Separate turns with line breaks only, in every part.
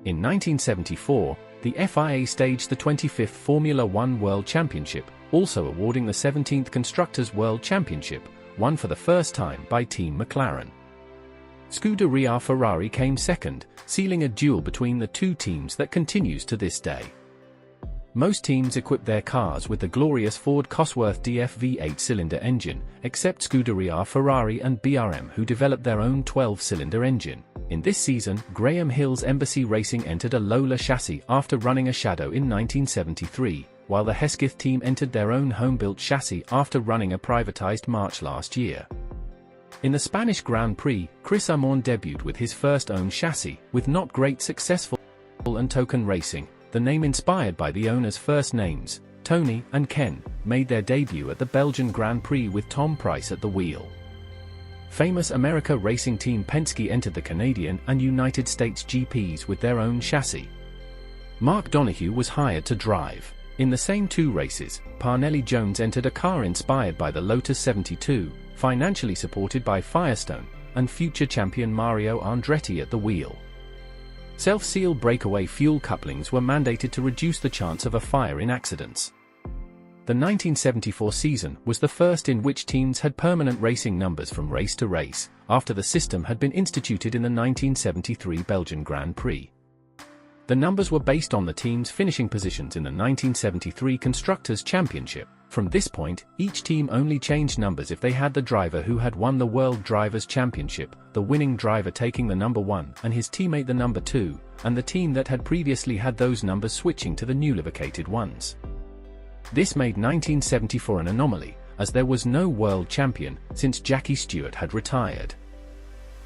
In 1974, the FIA staged the 25th Formula One World Championship, also awarding the 17th Constructors World Championship, won for the first time by Team McLaren. Scuderia Ferrari came second, sealing a duel between the two teams that continues to this day. Most teams equip their cars with the glorious Ford Cosworth DFV 8-cylinder engine, except Scuderia Ferrari and BRM, who developed their own 12-cylinder engine. In this season, Graham Hill's Embassy Racing entered a Lola chassis after running a Shadow in 1973, while the Hesketh team entered their own home-built chassis after running a privatised March last year. In the Spanish Grand Prix, Amon debuted with his first own chassis, with not great successful and Token Racing, the name inspired by the owners' first names, Tony and Ken, made their debut at the Belgian Grand Prix with Tom Pryce at the wheel. Famous America racing team Penske entered the Canadian and United States GPs with their own chassis. Mark Donohue was hired to drive. In the same two races, Parnelli Jones entered a car inspired by the Lotus 72, financially supported by Firestone, and future champion Mario Andretti at the wheel. Self-seal breakaway fuel couplings were mandated to reduce the chance of a fire in accidents. The 1974 season was the first in which teams had permanent racing numbers from race to race, after the system had been instituted in the 1973 Belgian Grand Prix. The numbers were based on the team's finishing positions in the 1973 Constructors Championship. From this point, each team only changed numbers if they had the driver who had won the World Drivers' Championship, the winning driver taking the number 1 and his teammate the number 2, and the team that had previously had those numbers switching to the newly vacated ones. This made 1974 an anomaly, as there was no world champion since Jackie Stewart had retired.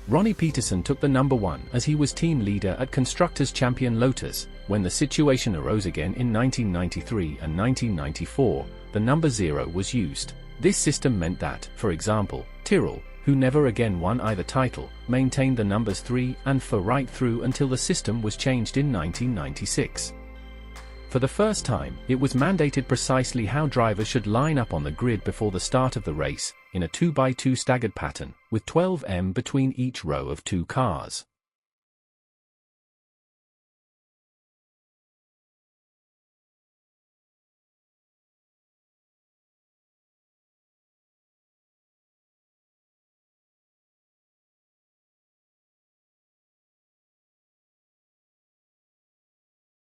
Ronnie Peterson took the number 1 as he was team leader at Constructors champion Lotus. When the situation arose again in 1993 and 1994, the number 0 was used. This system meant that, for example, Tyrrell, who never again won either title, maintained the numbers 3 and 4 right through until the system was changed in 1996. For the first time, it was mandated precisely how drivers should line up on the grid before the start of the race, in a 2x2 staggered pattern, with 12 m between each row of 2 cars.